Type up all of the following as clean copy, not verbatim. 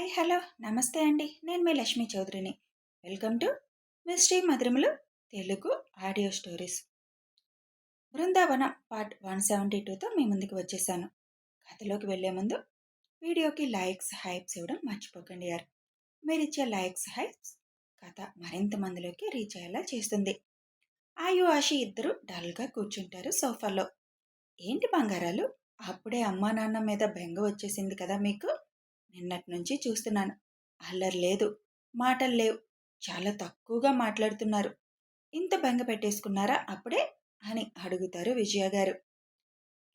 Hi hello నమస్తే అండి. నేను మీ లక్ష్మీ చౌదరిని. వెల్కమ్ టు మిస్టరీ మధురములు Telugu audio stories. Brindavanam part 172తో మీ ముందుకు వచ్చేసాను. కథలోకి వెళ్లే ముందు వీడియోకి లైక్స్ హైప్స్ ఇవ్వడం మర్చిపోకండి యార్. మీరు ఇచ్చే లైక్స్ హైప్స్ కథ మరింత మందిలోకి రీచ్ అయ్యేలా చేస్తుంది. ఆయు ఆశి ఇద్దరు డల్గా కూర్చుంటారు సోఫాలో. ఏంటి బంగారాలు, అప్పుడే అమ్మా నాన్న మీద బెంగ వచ్చేసింది కదా మీకు? నిన్నటి నుంచి చూస్తున్నాను. అల్లరి లేదు, మాటలు లేవు, చాలా తక్కువగా మాట్లాడుతున్నారు. ఇంత బెంగ పెట్టేసుకున్నారా అప్పుడే అని అడుగుతారు విజయ గారు.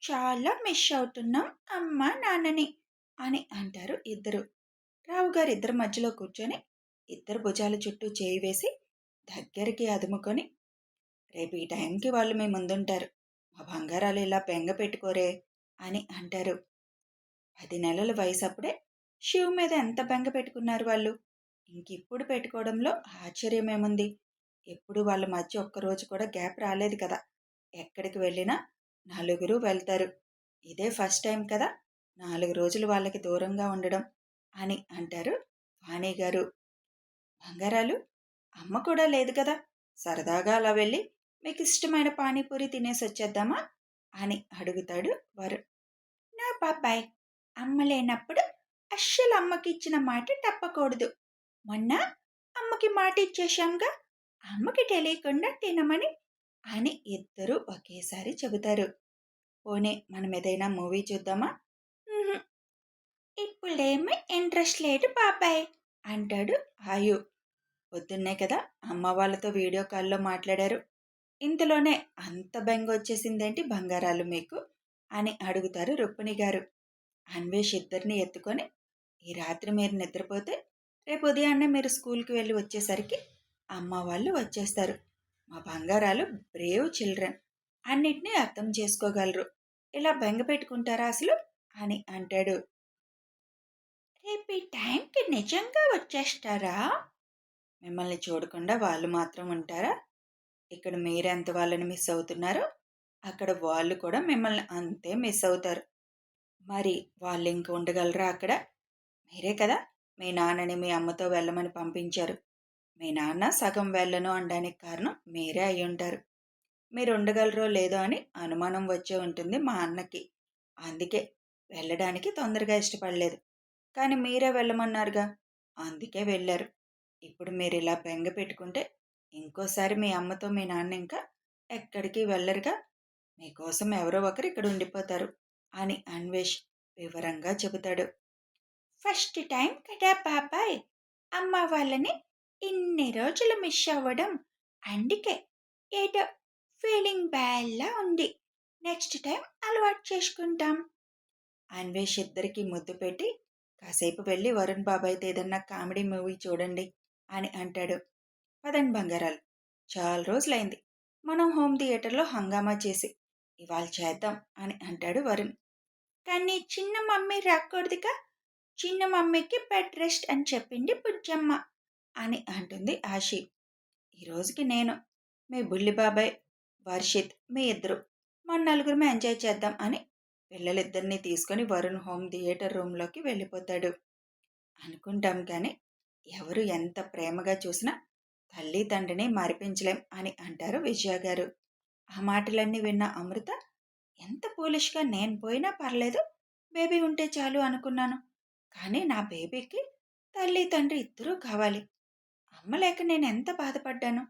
చాలా మిస్ అవుతున్నాం అమ్మా నాన్నని అని అంటారు ఇద్దరు. రావు గారు ఇద్దరు మధ్యలో కూర్చొని ఇద్దరు భుజాల చుట్టూ చేయి వేసి దగ్గరికి అదుముకొని, రేపు ఈ టైంకి వాళ్ళు మీ ముందుంటారు, మా బంగారాలు ఇలా బెంగ పెట్టుకోరే అని అంటారు. 10 నెలల వయసు అప్పుడే శివ్ మీద ఎంత బెంగ పెట్టుకున్నారు వాళ్ళు. ఇంకిప్పుడు పెట్టుకోవడంలో ఆశ్చర్యమేముంది? ఎప్పుడు వాళ్ళ మధ్య ఒక్కరోజు కూడా గ్యాప్ రాలేదు కదా. ఎక్కడికి వెళ్ళినా నలుగురు వెళ్తారు. ఇదే ఫస్ట్ టైం కదా 4 రోజులు వాళ్ళకి దూరంగా ఉండడం అని అంటారు వాణి గారు. బంగారాలు, అమ్మ కూడా లేదు కదా, సరదాగా అలా వెళ్ళి మీకు ఇష్టమైన పానీపూరి తినేసి వచ్చేద్దామా అని అడుగుతాడు వరుణ్. నా బాబాయ్, అమ్మ లేనప్పుడు అస్సలు అమ్మకి ఇచ్చిన మాట తప్పకూడదు. మొన్న అమ్మకి మాట ఇచ్చేశాంగా, అమ్మకి తెలియకుండా తినమని అని ఇద్దరు ఒకేసారి చెబుతారు. పోనీ మనం ఏదైనా మూవీ చూద్దామా? ఇప్పుడేమీ ఇంట్రెస్ట్ లేదు బాబాయ్ అంటాడు ఆయు. పొద్దున్నే కదా అమ్మ వాళ్ళతో వీడియో కాల్లో మాట్లాడారు, ఇంతలోనే అంత బెంగ వచ్చేసిందేంటి బంగారాలు మీకు అని అడుగుతారు రుక్మిణి గారు. అన్వేష్ ఇద్దరిని ఎత్తుకొని, ఈ రాత్రి మీరు నిద్రపోతే రేపు ఉదయాన్నే మీరు స్కూల్కి వెళ్ళి వచ్చేసరికి అమ్మ వాళ్ళు వచ్చేస్తారు. మా బంగారాలు బ్రేవ్ చిల్డ్రన్, అన్నిటినీ అర్థం చేసుకోగలరు. ఇలా బెంగ పెట్టుకుంటారా అసలు అని అంటాడు. రేపు ఈ టైంకి నిజంగా వచ్చేస్తారా? మిమ్మల్ని చూడకుండా వాళ్ళు మాత్రం ఉంటారా? ఇక్కడ మీరెంత వాళ్ళని మిస్ అవుతున్నారో అక్కడ వాళ్ళు కూడా మిమ్మల్ని అంతే మిస్ అవుతారు. మరి వాళ్ళు ఇంక ఉండగలరా అక్కడ? మీరే కదా మీ నాన్నని మీ అమ్మతో వెళ్ళమని పంపించారు. మీ నాన్న సగం వెళ్ళను అనడానికి కారణం మీరే అయి ఉంటారు. మీరు ఉండగలరో లేదో అని అనుమానం వచ్చే ఉంటుంది మా అన్నకి. అందుకే వెళ్ళడానికి తొందరగా ఇష్టపడలేదు. కానీ మీరే వెళ్ళమన్నారుగా, అందుకే వెళ్ళారు. ఇప్పుడు మీరు ఇలా బెంగ పెట్టుకుంటే ఇంకోసారి మీ అమ్మతో మీ నాన్న ఇంకా ఎక్కడికి వెళ్ళరుగా. మీకోసం ఎవరో ఒకరు ఇక్కడ ఉండిపోతారు అని అన్వేష్ వివరంగా చెబుతాడు. ఫస్ట్ టైం కదా బాబాయ్ అమ్మ వాళ్ళని ఇన్ని రోజులు మిస్ అవ్వడం, అందుకే ఏదో ఫీలింగ్ బ్యాడ్లా ఉంది. నెక్స్ట్ టైం అలవాటు చేసుకుంటాం. అన్వేష్ ఇద్దరికి ముద్దు పెట్టి, కాసేపు వెళ్ళి వరుణ్ బాబాయ్తో ఏదన్నా కామెడీ మూవీ చూడండి అని అంటాడు. పదండి బంగారాలు, చాలా రోజులైంది మనం హోమ్ థియేటర్లో హంగామా చేసి, ఇవాళ చేద్దాం అని అంటాడు వరుణ్. కానీ చిన్న మమ్మీ రాకూడదుగా, చిన్న మమ్మీకి బెడ్ రెస్ట్ అని చెప్పింది బుజ్జమ్మ అని అంటుంది ఆశి. ఈరోజుకి నేను, మీ బుల్లి బాబాయ్, వర్షిత్ మీ ఇద్దరు, మన నలుగురమే ఎంజాయ్ చేద్దాం అని పిల్లలిద్దరినీ తీసుకొని వరుణ్ హోమ్ థియేటర్ రూమ్లోకి వెళ్ళిపోతాడు. అనుకుంటాం కానీ ఎవరు ఎంత ప్రేమగా చూసినా తల్లి తండ్రిని మరిపించలేం అని అంటారు విజయ గారు. ఆ మాటలన్నీ విన్న అమృత, ఎంత పోలిష్గా నేను పోయినా పర్లేదు, బేబీ ఉంటే చాలు అనుకున్నాను. కానీ నా బేబీకి తల్లి తండ్రి ఇద్దరూ కావాలి. అమ్మ లేక నేను ఎంత బాధపడ్డాను.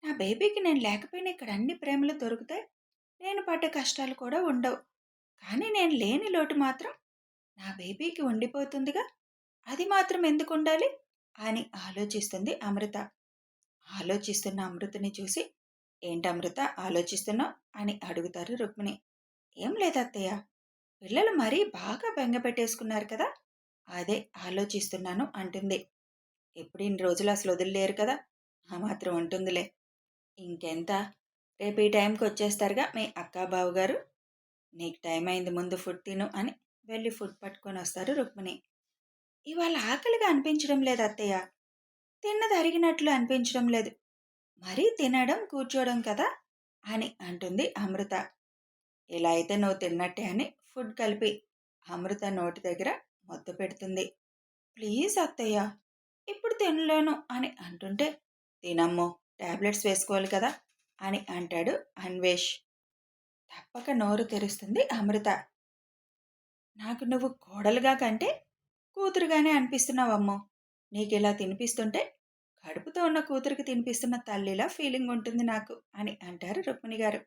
నా బేబీకి నేను లేకపోయినా ఇక్కడ అన్ని ప్రేమలు దొరుకుతాయి, నేను పడ్డ కష్టాలు కూడా ఉండవు. కానీ నేను లేని లోటు మాత్రం నా బేబీకి ఉండిపోతుందిగా, అది మాత్రం ఎందుకు ఉండాలి అని ఆలోచిస్తుంది అమృత. ఆలోచిస్తున్న అమృతని చూసి, ఏంటమృత ఆలోచిస్తున్నావు అని అడుగుతారు రుక్మిణి. ఏం లేదత్తయ్య, పిల్లలు మరీ బాగా బెంగ పెట్టేసుకున్నారు కదా, అదే ఆలోచిస్తున్నాను అంటుంది. ఎప్పుడు ఇన్ని రోజులు అసలు వదిలేరు కదా, ఆ మాత్రం ఉంటుందిలే. ఇంకెంత, రేపు ఈ టైంకి వచ్చేస్తారుగా మీ అక్క బావగారు. నీకు టైం అయింది, ముందు ఫుడ్ తిను అని వెళ్ళి ఫుడ్ పట్టుకొని వస్తారు రుక్మిణి. ఇవాళ ఆకలిగా అనిపించడం లేదు అత్తయ్య, తిన్నది అరిగినట్లు అనిపించడం లేదు, మరీ తినడం కూర్చోవడం కదా అని అంటుంది అమృత. ఇలా అయితే నువ్వు తిన్నట్టే అని ఫుడ్ కలిపి అమృత నోటి దగ్గర మొద్దు పెడుతుంది. ప్లీజ్ అత్తయ్య, ఇప్పుడు తినలేను అని అంటుంటే, తినమ్మో, టాబ్లెట్స్ వేసుకోవాలి కదా అని అంటాడు అన్వేష్. తప్పక నోరు తెరుస్తుంది అమృత. నాకు నువ్వు కోడలుగా కంటే కూతురుగానే అనిపిస్తున్నావమ్మో. నీకిలా తినిపిస్తుంటే కడుపుతో ఉన్న కూతురికి తినిపిస్తున్న తల్లిలా ఫీలింగ్ ఉంటుంది నాకు అని అంటారు రుక్మిణి గారు.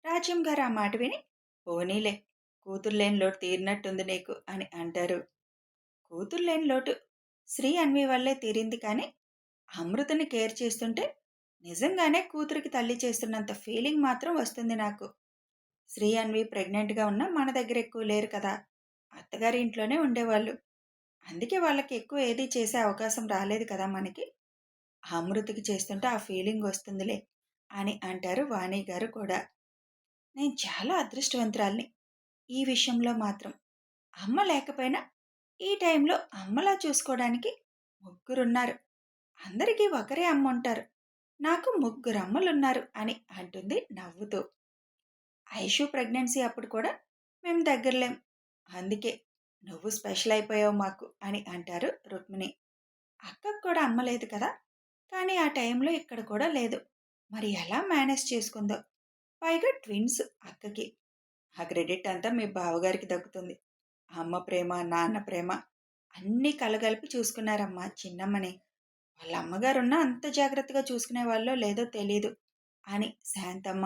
రాజ్యం గారు ఆ మాట విని, పోనీలే, కూతురు లేని లోటు తీరినట్టుంది నీకు అని అంటారు. కూతురు లేని లోటు శ్రీ అన్వి వల్లే తీరింది కానీ అమృతని కేర్ చేస్తుంటే నిజంగానే కూతురికి తల్లి చేస్తున్నంత ఫీలింగ్ మాత్రం వస్తుంది నాకు. శ్రీ అన్వి ప్రెగ్నెంట్గా ఉన్నా మన దగ్గర ఎక్కువ లేరు కదా, అత్తగారి ఇంట్లోనే ఉండేవాళ్ళు. అందుకే వాళ్ళకి ఎక్కువ ఏది చేసే అవకాశం రాలేదు కదా మనకి. అమృతకి చేస్తుంటే ఆ ఫీలింగ్ వస్తుందిలే అని అంటారు వాణి గారు కూడా. నేను చాలా అదృష్టవంతురాల్ని ఈ విషయంలో మాత్రం. అమ్మ లేకపోయినా ఈ టైంలో అమ్మలా చూసుకోవడానికి ముగ్గురున్నారు. అందరికీ ఒకరే అమ్మ ఉంటారు. నాకు ముగ్గురు అమ్మలున్నారు అని అంటుంది నవ్వుతూ. ఐషు ప్రెగ్నెన్సీ అప్పుడు కూడా మేము దగ్గరలేం. అందుకే నువ్వు స్పెషల్ అయిపోయావు మాకు అని అంటారు రుక్మిణి. అక్కకు కూడా అమ్మ లేదు కదా, కానీ ఆ టైంలో ఇక్కడ కూడా లేదు. మరి ఎలా మేనేజ్ చేసుకుందో. పైగా ట్విన్స్ అక్కకి. ఆ క్రెడిట్ అంతా మీ బావగారికి దక్కుతుంది. అమ్మ ప్రేమ, నాన్న ప్రేమ అన్నీ కలగలిపి చూసుకున్నారమ్మా చిన్నమ్మని. వాళ్ళ అమ్మగారున్నా అంత జాగ్రత్తగా చూసుకునే వాళ్ళో లేదో తెలీదు అని శాంతమ్మ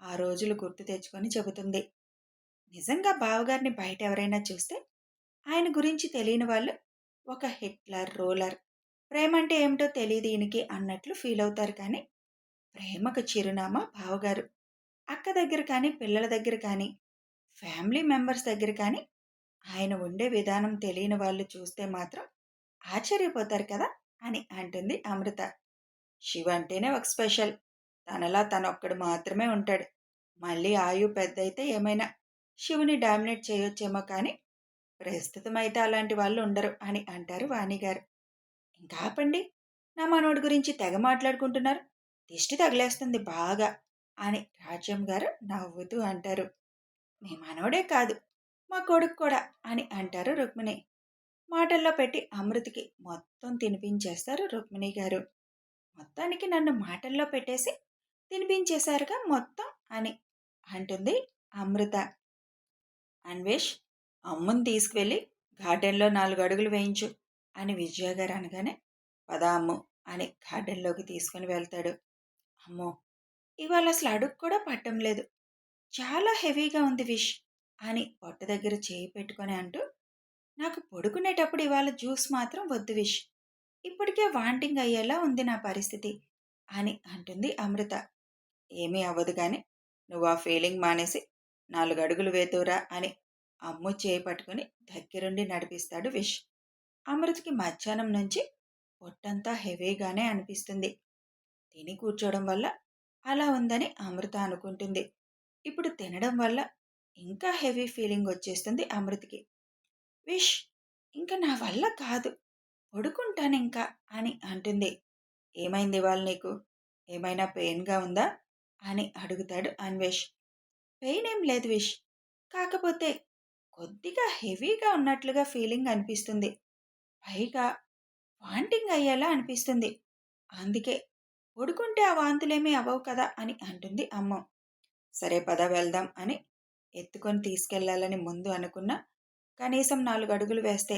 ఆ రోజులు గుర్తు తెచ్చుకొని చెబుతుంది. నిజంగా బావగారిని బయట ఎవరైనా చూస్తే ఆయన గురించి తెలియని వాళ్ళు ఒక హిట్లర్, రోలర్, ప్రేమంటే ఏమిటో తెలియదు ఈయనకి అన్నట్లు ఫీల్ అవుతారు. కానీ ప్రేమకు చిరునామా బావగారు. అక్క దగ్గర కానీ, పిల్లల దగ్గర కానీ, ఫ్యామిలీ మెంబర్స్ దగ్గర కానీ ఆయన ఉండే విధానం తెలియని వాళ్ళు చూస్తే మాత్రం ఆశ్చర్యపోతారు కదా అని అంటుంది అమృత. శివ అంటేనే ఒక స్పెషల్. తనలా తనొక్కడు మాత్రమే ఉంటాడు. మళ్ళీ ఆయు పెద్దయితే ఏమైనా శివుని డామినేట్ చేయొచ్చేమో కానీ ప్రస్తుతం అయితే అలాంటి వాళ్ళు ఉండరు అని అంటారు వాణిగారు. ఇంకా ఆపండి, నా మనోడి గురించి తెగ మాట్లాడుకుంటున్నారు, దిష్టి తగిలేస్తుంది బాగా అని రాజ్యం గారు నవ్వుతూ అంటారు. మీ మనవడే కాదు, మా కొడుకు కూడా అని అంటారు రుక్మిణి. మాటల్లో పెట్టి అమృతకి మొత్తం తినిపించేస్తారు రుక్మిణి గారు. మొత్తానికి నన్ను మాటల్లో పెట్టేసి తినిపించేశారుగా మొత్తం అని అంటుంది అమృత. అన్వేష్, అమ్ముని తీసుకువెళ్ళి గార్డెన్లో 4 అడుగులు వేయించు అని విజయ గారు అనగానే, పద అమ్ము అని గార్డెన్లోకి తీసుకుని వెళ్తాడు. అమ్మో, ఇవాళ అసలు అడుగు కూడా పట్టం లేదు, చాలా హెవీగా ఉంది విష్ అని పొట్ట దగ్గర చేయి పెట్టుకొని అంటూ, నాకు పడుకునేటప్పుడు ఇవాళ జ్యూస్ మాత్రం వద్దు విష్, ఇప్పటికే వాంటింగ్ అయ్యేలా ఉంది నా పరిస్థితి అని అంటుంది అమృత. ఏమీ అవ్వదు కానీ నువ్వు ఆ ఫీలింగ్ మానేసి 4 అడుగులు వేతురా అని అమ్ము చేయి పట్టుకుని దగ్గరుండి నడిపిస్తాడు విష్. అమృతకి మధ్యాహ్నం నుంచి పొట్టంతా హెవీగానే అనిపిస్తుంది. తిని కూర్చోవడం వల్ల అలా ఉందని అమృత అనుకుంటుంది. ఇప్పుడు తినడం వల్ల ఇంకా హెవీ ఫీలింగ్ వచ్చేస్తుంది అమృతకి. విష్, ఇంకా నా వల్ల కాదు, పడుకుంటానింకా అని అంటుంది. ఏమైంది ఇవాళ నీకు? ఏమైనా పెయిన్గా ఉందా అని అడుగుతాడు అన్వేష్. పెయిన్ ఏం లేదు విష్, కాకపోతే కొద్దిగా హెవీగా ఉన్నట్లుగా ఫీలింగ్ అనిపిస్తుంది. పైగా వాంటింగ్ అయ్యేలా అనిపిస్తుంది. అందుకే పడుకుంటే ఆ వాంతులేమీ అవ్వవు కదా అని అంటుంది అమ్మ. సరే పద వెళ్దాం అని ఎత్తుకొని తీసుకెళ్లాలని ముందు అనుకున్నా, కనీసం 4 అడుగులు వేస్తే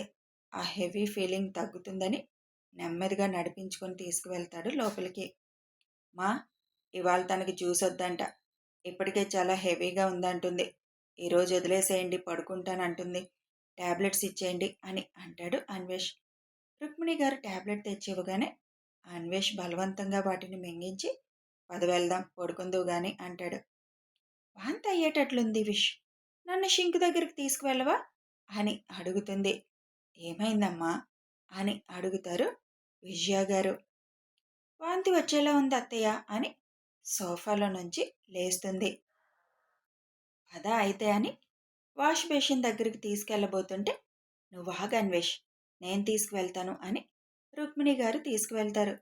ఆ హెవీ ఫీలింగ్ తగ్గుతుందని నెమ్మదిగా నడిపించుకొని తీసుకువెళ్తాడు లోపలికి. మా, ఇవాళ తనకి జ్యూస్ వద్దంట, ఇప్పటికే చాలా హెవీగా ఉందంటుంది, ఈరోజు వదిలేసేయండి పడుకుంటానంటుంది, టాబ్లెట్స్ ఇచ్చేయండి అని అంటాడు అన్వేష్. రుక్మిణి గారు టాబ్లెట్ తెచ్చివ్వగానే అన్వేష్ బలవంతంగా వాటిని మింగించి, పద వెళ్దాం పడుకుందువు గాని అంటాడు. వాంతి అయ్యేటట్లుంది విష్, నన్ను షింక్ దగ్గరికి తీసుకువెళ్ళవా అని అడుగుతుంది. ఏమైందమ్మా అని అడుగుతారు విజయ గారు. వాంతి వచ్చేలా ఉంది అత్తయ్య అని సోఫాలో నుంచి లేస్తుంది. పద అయితే అని వాష్ బేసిన్ దగ్గరికి తీసుకెళ్ళబోతుంటే, నువ్వు ఆగు అన్వేష్, నేను తీసుకువెళ్తాను అని రుక్మిణి గారు తీసుకువెళ్తారు.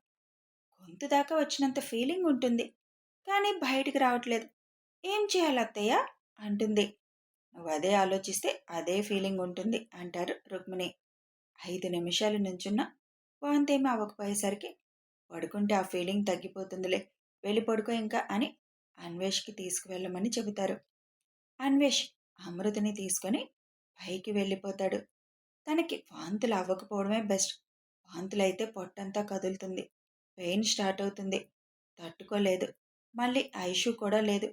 గొంతు దాకా వచ్చినంత ఫీలింగ్ ఉంటుంది, కానీ బయటికి రావట్లేదు. ఏం చేయాలి అత్తయ్య అంటుంది. నువ్వు అదే ఆలోచిస్తే అదే ఫీలింగ్ ఉంటుంది అంటారు రుక్మిణి. 5 నిమిషాలు నుంచున్నా వాంతేమీ అవ్వకపోయేసరికి పడుకుంటే ఆ ఫీలింగ్ తగ్గిపోతుందిలే, వెళ్ళి పడుకో ఇంకా అని అన్వేష్కి తీసుకువెళ్ళమని చెబుతారు. అన్వేష్ అమృతని తీసుకొని పైకి వెళ్ళిపోతాడు. తనకి వాంతులు అవ్వకపోవడమే బెస్ట్. వాంతులైతే పొట్టంతా కదులుతుంది, పెయిన్ స్టార్ట్ అవుతుంది, తట్టుకోలేదు. మళ్ళీ ఐషు కూడా లేదు.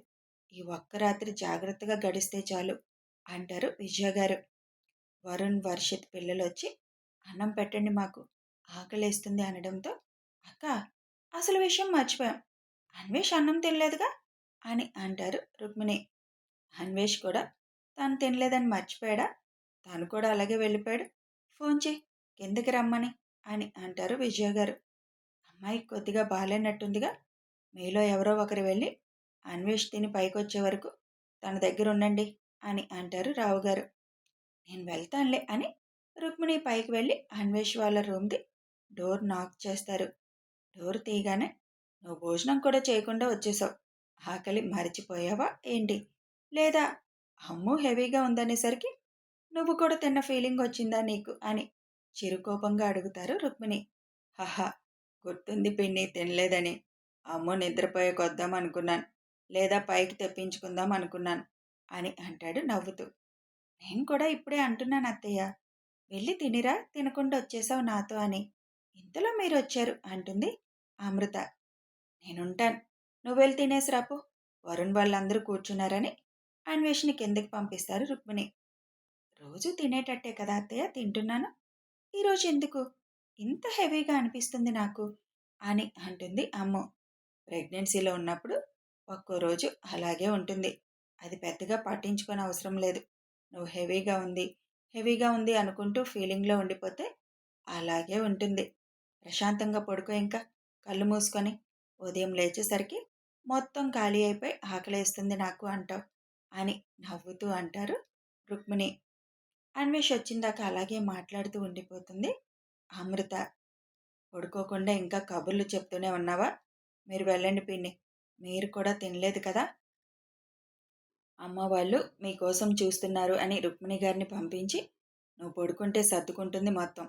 ఈ ఒక్క రాత్రి జాగ్రత్తగా గడిస్తే చాలు అంటారు విజయ గారు. వరుణ్, వర్షిత్ పిల్లలొచ్చి అన్నం పెట్టండి మాకు, ఆకలేస్తుంది అనడంతో, అక్క అసలు విషయం మర్చిపోయాం, అన్వేష్ అన్నం తినలేదుగా అని అంటారు రుక్మిణి. అన్వేష్ కూడా తను తినలేదని మర్చిపోయాడా, తను కూడా అలాగే వెళ్ళిపోయాడు, ఫోన్ చేయి కిందకి రమ్మని అని అంటారు విజయ గారు. అమ్మాయి కొద్దిగా బాగాలేనట్టుందిగా, మీలో ఎవరో ఒకరు వెళ్ళి అన్వేష్ తిని పైకొచ్చే వరకు తన దగ్గర ఉండండి అని అంటారు రావుగారు. నేను వెళ్తానులే అని రుక్మిణి పైకి వెళ్ళి అన్వేష్ వాళ్ళ రూమ్ది డోర్ నాక్ చేస్తారు. డోర్ తీయగానే, నువ్వు భోజనం కూడా చేయకుండా వచ్చేసావు, ఆకలి మరిచిపోయావా ఏంటి, లేదా అమ్ము హెవీగా ఉందనేసరికి నువ్వు కూడా తిన్న ఫీలింగ్ వచ్చిందా నీకు అని చిరుకోపంగా అడుగుతారు రుక్మిణి. హహా, గుర్తుంది పిన్ని తినలేదని, అమ్మో నిద్రపోయేకొద్దాం అనుకున్నాను, లేదా పైకి తెప్పించుకుందాం అనుకున్నాను అని అంటాడు నవ్వుతూ. నేను కూడా ఇప్పుడే అంటున్నాను అత్తయ్య, వెళ్ళి తినిరా, తినకుండా వచ్చేసావు నాతో అని, ఇంతలో మీరు వచ్చారు అంటుంది అమృత. నేనుంటాను, నువ్వు వెళ్ళి తినేసి రాపో, వరుణ్ వాళ్ళందరూ కూర్చున్నారని అన్వేషిని కిందకి పంపిస్తారు రుక్మిణి. రోజు తినేటట్టే కదా అత్తయ్య తింటున్నాను, ఈరోజు ఎందుకు ఇంత హెవీగా అనిపిస్తుంది నాకు అని అంటుంది అమ్ము. ప్రెగ్నెన్సీలో ఉన్నప్పుడు ఒక్కో రోజు అలాగే ఉంటుంది, అది పెద్దగా పట్టించుకొని అవసరం లేదు. నువ్వు హెవీగా ఉంది అనుకుంటూ ఫీలింగ్లో ఉండిపోతే అలాగే ఉంటుంది. ప్రశాంతంగా పడుకో ఇంకా, కళ్ళు మూసుకొని, ఉదయం లేచేసరికి మొత్తం ఖాళీ అయిపోయి ఆకలేస్తుంది నాకు అంటావు అని నవ్వుతూ అంటారు రుక్మిణి. అన్వేష్ వచ్చిందాకా అలాగే మాట్లాడుతూ ఉండిపోతుంది అమృత. పడుకోకుండా ఇంకా కబుర్లు చెప్తూనే ఉన్నావా, మీరు వెళ్ళండి పిన్ని, మీరు కూడా తినలేదు కదా, అమ్మ వాళ్ళు మీకోసం చూస్తున్నారు అని రుక్మిణి గారిని పంపించి, నువ్వు పడుకుంటే సర్దుకుంటుంది మొత్తం,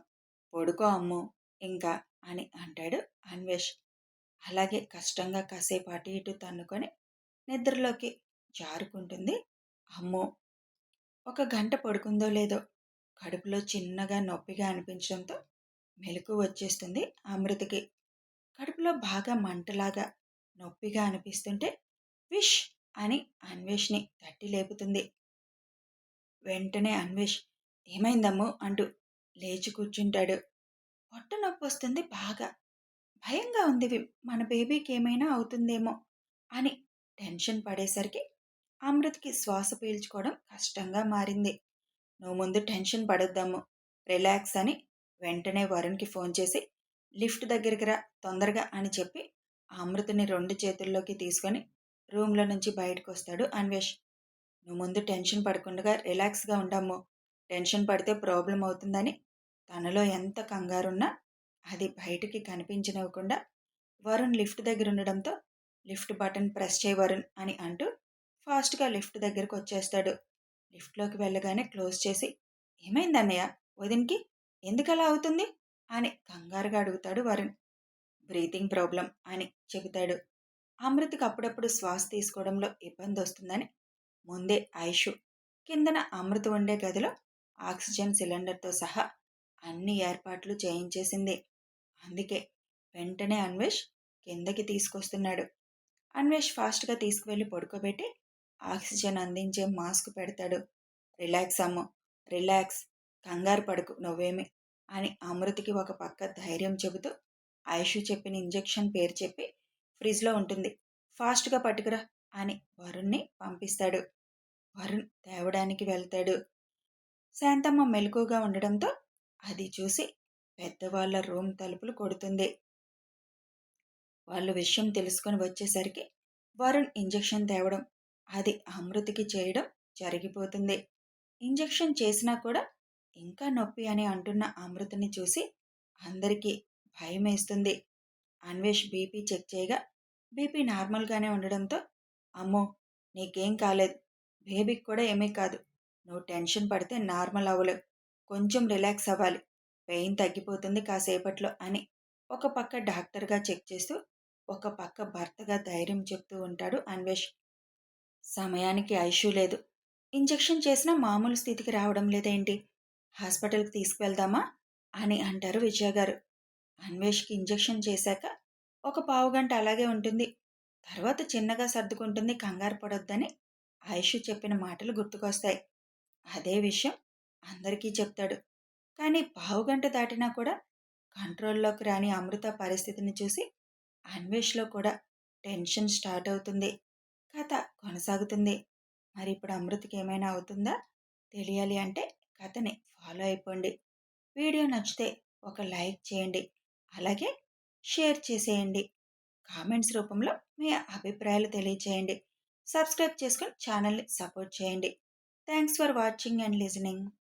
పడుకో అమ్ము ఇంకా అని అంటాడు అన్వేష్. అలాగే కష్టంగా కాసేపు అటు ఇటు తన్నుకొని నిద్రలోకి జారుకుంటుంది అమ్ము. ఒక గంట పడుకుందో లేదో కడుపులో చిన్నగా నొప్పిగా అనిపించడంతో మెలకు వచ్చేస్తుంది అమృతకి. కడుపులో బాగా మంటలాగా నొప్పిగా అనిపిస్తుంటే విష్ అని అన్వేష్ని తట్టి లేపుతుంది. వెంటనే అన్వేష్ ఏమైందమ్ము అంటూ లేచి కూర్చుంటాడు. పొట్ట నొప్పి వస్తుంది బాగా, భయంగా ఉంది, మన బేబీకి ఏమైనా అవుతుందేమో అని టెన్షన్ పడేసరికి అమృత్కి శ్వాస పీల్చుకోవడం కష్టంగా మారింది. నువ్వు ముందు టెన్షన్ పడొద్దమ్ము, రిలాక్స్ అని వెంటనే వరుణ్కి ఫోన్ చేసి లిఫ్ట్ దగ్గరికి రా తొందరగా అని చెప్పి అమృతని 2 చేతుల్లోకి తీసుకొని రూమ్లో నుంచి బయటకు వస్తాడు అన్వేష్. నువ్వు ముందు టెన్షన్ పడకుండా రిలాక్స్గా ఉండమ్మో, టెన్షన్ పడితే ప్రాబ్లం అవుతుందని తనలో ఎంత కంగారున్నా అది బయటికి కనిపించనివ్వకుండా వరుణ్ లిఫ్ట్ దగ్గర ఉండడంతో, లిఫ్ట్ బటన్ ప్రెస్ చేయి వరుణ్ అని అంటూ ఫాస్ట్గా లిఫ్ట్ దగ్గరకు వచ్చేస్తాడు. లిఫ్ట్లోకి వెళ్ళగానే క్లోజ్ చేసి, ఏమైందన్నయ్య వదిన్కి, ఎందుకలా అవుతుంది అని కంగారుగా అడుగుతాడు వరుణ్. బ్రీతింగ్ ప్రాబ్లం అని చెబుతాడు. అమృతకి అప్పుడప్పుడు శ్వాస తీసుకోవడంలో ఇబ్బంది వస్తుందని ముందే ఐషు కిందన అమృత ఉండే గదిలో ఆక్సిజన్ సిలిండర్తో సహా అన్ని ఏర్పాట్లు చేయించేసింది. అందుకే వెంటనే అన్వేష్ కిందకి తీసుకొస్తున్నాడు. అన్వేష్ ఫాస్ట్గా తీసుకువెళ్ళి పడుకోబెట్టి ఆక్సిజన్ అందించే మాస్క్ పెడతాడు. రిలాక్స్ అమ్ము, రిలాక్స్, కంగారు పడుకు నువ్వేమి అని అమృతకి ఒక పక్క ధైర్యం చెబుతూ ఐషు చెప్పిన ఇంజెక్షన్ పేరు చెప్పి ఫ్రిడ్జ్లో ఉంటుంది, ఫాస్ట్గా పట్టుకురా అని వరుణ్ణి పంపిస్తాడు. వరుణ్ తేవడానికి వెళ్తాడు. శాంతమ్మ మెలకుగా ఉండడంతో అది చూసి పెద్దవాళ్ళ రూమ్ తలుపులు కొడుతుంది. వాళ్ళు విషయం తెలుసుకొని వచ్చేసరికి వరుణ్ ఇంజెక్షన్ తేవడం, అది అమృతకి చేయడం జరిగిపోతుంది. ఇంజెక్షన్ చేసినా కూడా ఇంకా నొప్పి అని అంటున్న అమృతని చూసి అందరికీ భయం వేస్తుంది. అన్వేష్ బీపీ చెక్ చేయగా బీపీ నార్మల్గానే ఉండడంతో, అమ్మో నీకేం కాలేదు, బేబీకి కూడా ఏమీ కాదు, నువ్వు టెన్షన్ పడితే నార్మల్ అవ్వలేవు, కొంచెం రిలాక్స్ అవ్వాలి, పెయిన్ తగ్గిపోతుంది కాసేపట్లో అని ఒక పక్క డాక్టర్గా చెక్ చేస్తూ, ఒక పక్క భర్తగా ధైర్యం చెప్తూ ఉంటాడు అన్వేష్. సమయానికి ఐషు లేదు. ఇంజెక్షన్ చేసినా మామూలు స్థితికి రావడం లేదేంటి? హాస్పిటల్‌కి తీసుకువెళ్దామా? అని అంటారు విజయ గారు. అన్వేష్‌కి ఇంజెక్షన్ చేశాక ఒక పావుగంట అలాగే ఉంటుంది. తర్వాత చిన్నగా సర్దుకుంటుంది కంగారు పడొద్దని ఐషు చెప్పిన మాటలు గుర్తుకొస్తాయి. అదే విషయం అందరికీ చెప్తాడు. కానీ పావుగంట దాటినా కూడా కంట్రోల్లోకి రాని అమృత పరిస్థితిని చూసి అన్వేష్‌లో కూడా టెన్షన్ స్టార్ట్ అవుతుంది. కథ కొనసాగుతుంది. మరి ఇప్పుడు అమృతకి ఏమైనా అవుతుందా? తెలియాలి అంటే కథని ఫాలో అయిపోండి. వీడియో నచ్చితే ఒక లైక్ చేయండి. అలాగే షేర్ చేసేయండి. కామెంట్స్ రూపంలో మీ అభిప్రాయాలు తెలియచేయండి. సబ్స్క్రైబ్ చేసుకొని ఛానల్ని సపోర్ట్ చేయండి. Thanks for watching and listening.